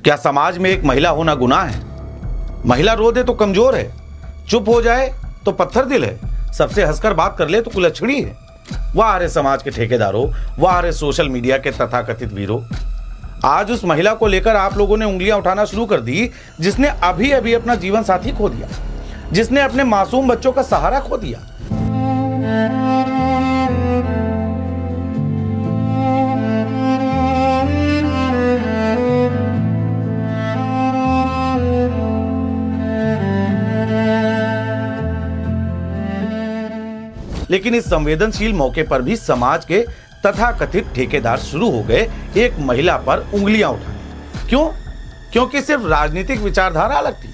क्या समाज में एक महिला होना गुनाह है? महिला रो दे तो कमजोर है, चुप हो जाए तो पत्थर दिल है, सबसे हंसकर बात कर ले तो कुलच्छणी है। वाह रे समाज के ठेकेदारों, वाह रे सोशल मीडिया के तथाकथित वीरों। आज उस महिला को लेकर आप लोगों ने उंगलियां उठाना शुरू कर दी जिसने अभी अभी अपना जीवन साथी खो दिया, जिसने अपने मासूम बच्चों का सहारा खो दिया। लेकिन इस संवेदनशील मौके पर भी समाज के तथाकथित ठेकेदार शुरू हो गए एक महिला पर उंगलियां उठाने। क्यों? क्योंकि सिर्फ राजनीतिक विचारधारा अलग थी।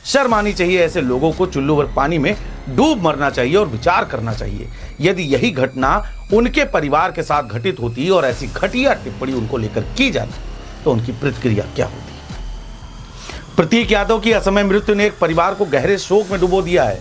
शर्म आनी चाहिए ऐसे लोगों को। चुल्लू भर पानी में डूब मरना चाहिए और विचार करना चाहिए। यदि यही घटना उनके परिवार के साथ घटित होती और ऐसी घटिया टिप्पणी उनको लेकर की जाती तो उनकी प्रतिक्रिया क्या होती। प्रतीक यादव की असमय मृत्यु ने एक परिवार को गहरे शोक में डुबो दिया है।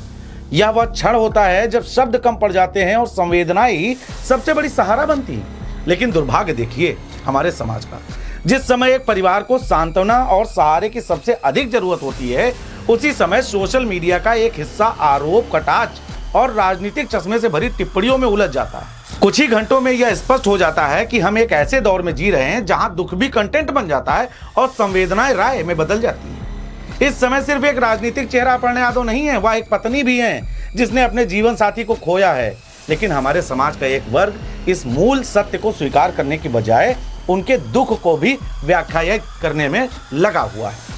यह वह क्षण होता है जब शब्द कम पड़ जाते हैं और संवेदनाएं ही सबसे बड़ी सहारा बनती हैं। लेकिन दुर्भाग्य देखिए हमारे समाज का, जिस समय एक परिवार को सांत्वना और सहारे की सबसे अधिक जरूरत होती है, उसी समय सोशल मीडिया का एक हिस्सा आरोप, कटाक्ष और राजनीतिक चश्मे से भरी टिप्पणियों में उलझ जाता है। कुछ ही घंटों में यह स्पष्ट हो जाता है कि हम एक ऐसे दौर में जी रहे हैं जहां दुख भी कंटेंट बन जाता है और संवेदनाएं राय में बदल जाती है। इस समय सिर्फ एक राजनीतिक चेहरा अपर्णा यादव नहीं है, वह एक पत्नी भी है जिसने अपने जीवन साथी को खोया है। लेकिन हमारे समाज का एक वर्ग इस मूल सत्य को स्वीकार करने की बजाय उनके दुख को भी व्याख्या करने में लगा हुआ है।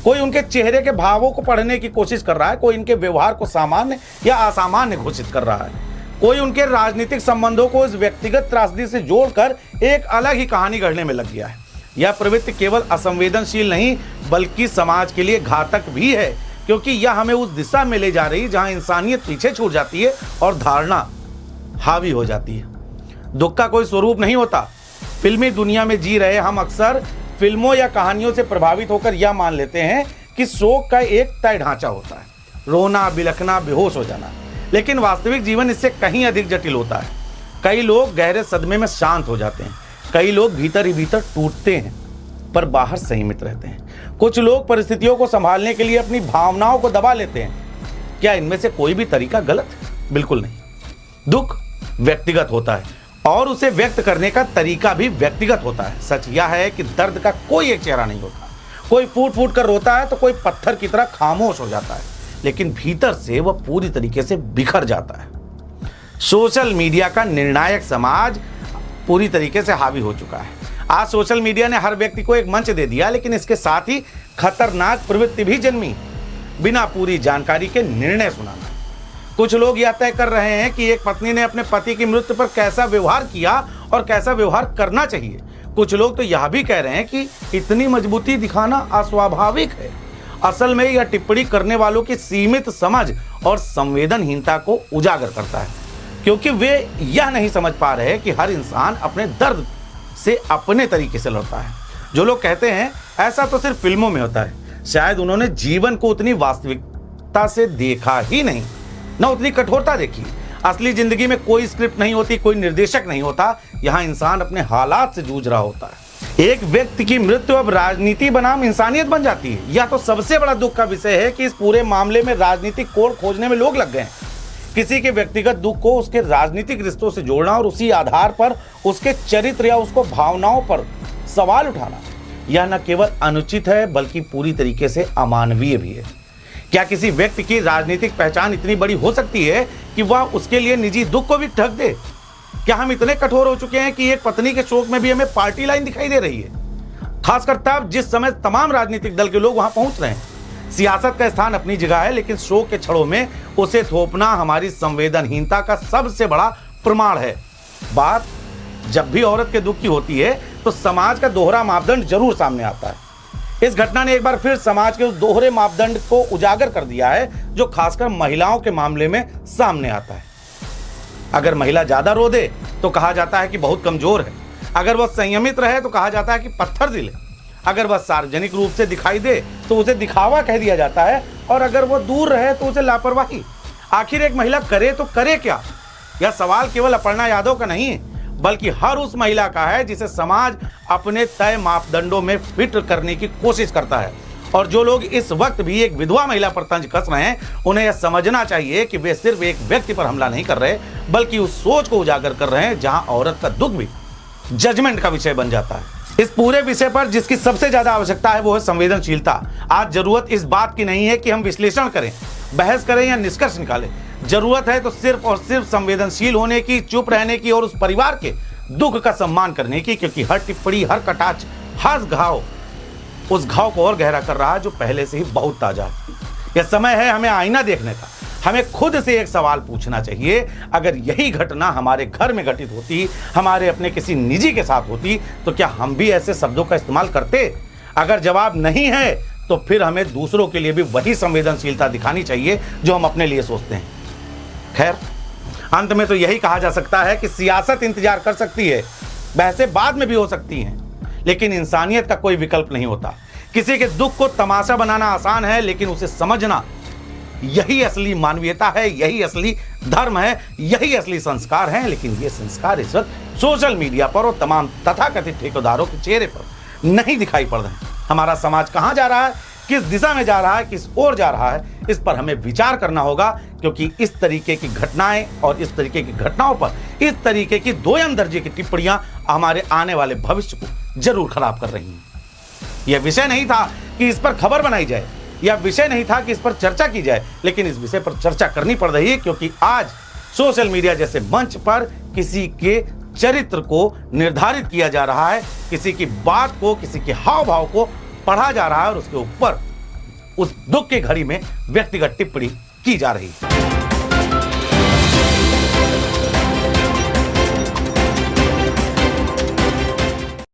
कोई उनके चेहरे के भावों को पढ़ने की कोशिश कर रहा है, कोई इनके व्यवहार को सामान्य या असामान्य घोषित कर रहा है, कोई उनके राजनीतिक संबंधों को इस व्यक्तिगत त्रासदी से जोड़कर एक अलग ही कहानी गढ़ने में लग गया है। यह प्रवृत्ति केवल असंवेदनशील नहीं बल्कि समाज के लिए घातक भी है, क्योंकि यह हमें उस दिशा में ले जा रही है जहां इंसानियत पीछे छूट जाती है और धारणा हावी हो जाती है। दुख का कोई स्वरूप नहीं होता। फिल्मी दुनिया में जी रहे हम अक्सर फिल्मों या कहानियों से प्रभावित होकर यह मान लेते हैं कि शोक का एक तय ढांचा होता है, रोना, बिलखना, बेहोश हो जाना। लेकिन वास्तविक जीवन इससे कहीं अधिक जटिल होता है। कई लोग गहरे सदमे में शांत हो जाते हैं, कई लोग भीतर ही भीतर टूटते हैं पर बाहर संयमित रहते हैं। कुछ लोग परिस्थितियों को संभालने के लिए अपनी भावनाओं को दबा लेते हैं। क्या इनमें से कोई भी तरीका गलत है? बिल्कुल नहीं। दुख व्यक्तिगत होता है और उसे व्यक्त करने का तरीका भी व्यक्तिगत होता है। सच यह है कि दर्द का कोई एक चेहरा नहीं होता। कोई फूट फूट कर रोता है तो कोई पत्थर की तरह खामोश हो जाता है, लेकिन भीतर से वह पूरी तरीके से बिखर जाता है। सोशल मीडिया का निर्णायक समाज पूरी तरीके से हावी हो चुका है। आज सोशल मीडिया ने हर व्यक्ति को एक मंच दे दिया, लेकिन इसके साथ ही खतरनाक प्रवृत्ति भी जन्मी, बिना पूरी जानकारी के निर्णय सुनाना। कुछ लोग यह तय कर रहे हैं कि एक पत्नी ने अपने पति की मृत्यु पर कैसा व्यवहार किया और कैसा व्यवहार करना चाहिए। कुछ लोग तो यह भी कह रहे हैं कि इतनी मजबूती दिखाना अस्वाभाविक है। असल में यह टिप्पणी करने वालों की सीमित समझ और संवेदनहीनता को उजागर करता है, क्योंकि वे यह नहीं समझ पा रहे कि हर इंसान अपने दर्द से अपने तरीके से लड़ता है। जो लोग कहते हैं ऐसा तो सिर्फ फिल्मों में होता है, शायद उन्होंने जीवन को उतनी वास्तविकता से देखा ही नहीं, न उतनी कठोरता देखी। असली जिंदगी में कोई स्क्रिप्ट नहीं होती, कोई निर्देशक नहीं होता। यहाँ इंसान अपने हालात से जूझ रहा होता है। एक व्यक्ति की मृत्यु अब राजनीति बनाम इंसानियत बन जाती है। यह तो सबसे बड़ा दुख का विषय है कि इस पूरे मामले में राजनीतिक कोण खोजने में लोग लग गए हैं। किसी के व्यक्तिगत दुख को उसके राजनीतिक रिश्तों से जोड़ना और उसी आधार पर उसके चरित्र या उसको भावनाओं पर सवाल उठाना, यह न केवल अनुचित है बल्कि पूरी तरीके से अमानवीय भी है। क्या किसी व्यक्ति की राजनीतिक पहचान इतनी बड़ी हो सकती है कि वह उसके लिए निजी दुख को भी ढक दे? क्या हम इतने कठोर हो चुके हैं कि एक पत्नी के शोक में भी हमें पार्टी लाइन दिखाई दे रही है, खासकर तब जिस समय तमाम राजनीतिक दल के लोग वहां पहुंच रहे हैं? सियासत का स्थान अपनी जगह है, लेकिन शोक के छड़ों में उसे थोपना हमारी संवेदनहीनता का सबसे बड़ा प्रमाण है। बात जब भी औरत के दुख की होती है तो समाज का दोहरा मापदंड जरूर सामने आता है। इस घटना ने एक बार फिर समाज के उस दोहरे मापदंड को उजागर कर दिया है जो खासकर महिलाओं के मामले में सामने आता है। अगर महिला ज्यादा रो दे तो कहा जाता है कि बहुत कमजोर है, अगर वह संयमित रहे तो कहा जाता है कि पत्थर दिल है, अगर वह सार्वजनिक रूप से दिखाई दे तो उसे दिखावा कह दिया जाता है, और अगर वह दूर रहे तो उसे लापरवाही। आखिर एक महिला करे तो करे क्या? यह सवाल केवल अपर्णा यादव का नहीं है, बल्कि हर उस महिला का है जिसे समाज अपने तय मापदंडों में फिट करने की कोशिश करता है। और जो लोग इस वक्त भी एक विधवा महिला पर तंज कस रहे हैं, उन्हें यह समझना चाहिए कि वे सिर्फ एक व्यक्ति पर हमला नहीं कर रहे, बल्कि उस सोच को उजागर कर रहे हैं जहां औरत का दुख भी जजमेंट का विषय बन जाता है। इस पूरे विषय पर जिसकी सबसे ज्यादा आवश्यकता है वो है संवेदनशीलता। आज जरूरत इस बात की नहीं है कि हम विश्लेषण करें, बहस करें या निष्कर्ष निकालें। जरूरत है तो सिर्फ और सिर्फ संवेदनशील होने की, चुप रहने की और उस परिवार के दुख का सम्मान करने की, क्योंकि हर टिप्पणी, हर कटाक्ष, हर घाव उस घाव को और गहरा कर रहा है जो पहले से ही बहुत ताजा है। यह समय है हमें आईना देखने का। हमें खुद से एक सवाल पूछना चाहिए, अगर यही घटना हमारे घर में घटित होती, हमारे अपने किसी निजी के साथ होती, तो क्या हम भी ऐसे शब्दों का इस्तेमाल करते? अगर जवाब नहीं है तो फिर हमें दूसरों के लिए भी वही संवेदनशीलता दिखानी चाहिए जो हम अपने लिए सोचते हैं। खैर, अंत में तो यही कहा जा सकता है कि सियासत इंतजार कर सकती है, बहसें बाद में भी हो सकती हैं, लेकिन इंसानियत का कोई विकल्प नहीं होता। किसी के दुख को तमाशा बनाना आसान है, लेकिन उसे समझना यही असली मानवीयता है, यही असली धर्म है, यही असली संस्कार है। लेकिन ये संस्कार इस वक्त सोशल मीडिया पर और तमाम तथाकथित ठेकेदारों के चेहरे पर नहीं दिखाई पड़ रहे हैं। हमारा समाज कहां जा रहा है, किस दिशा में जा रहा है, किस ओर जा रहा है, इस पर हमें विचार करना होगा, क्योंकि इस तरीके की घटनाएं और इस तरीके की घटनाओं पर इस तरीके की दोयम दर्जे की टिप्पणियां हमारे आने वाले भविष्य को जरूर खराब कर रही हैं। यह विषय नहीं था कि इस पर खबर बनाई जाए, यह विषय नहीं था कि इस पर चर्चा की जाए, लेकिन इस विषय पर चर्चा करनी पड़ रही है क्योंकि आज सोशल मीडिया जैसे मंच पर किसी के चरित्र को निर्धारित किया जा रहा है, किसी की बात को, किसी के हाव भाव को पढ़ा जा रहा है और उसके ऊपर उस दुख की घड़ी में व्यक्तिगत टिप्पणी की जा रही है।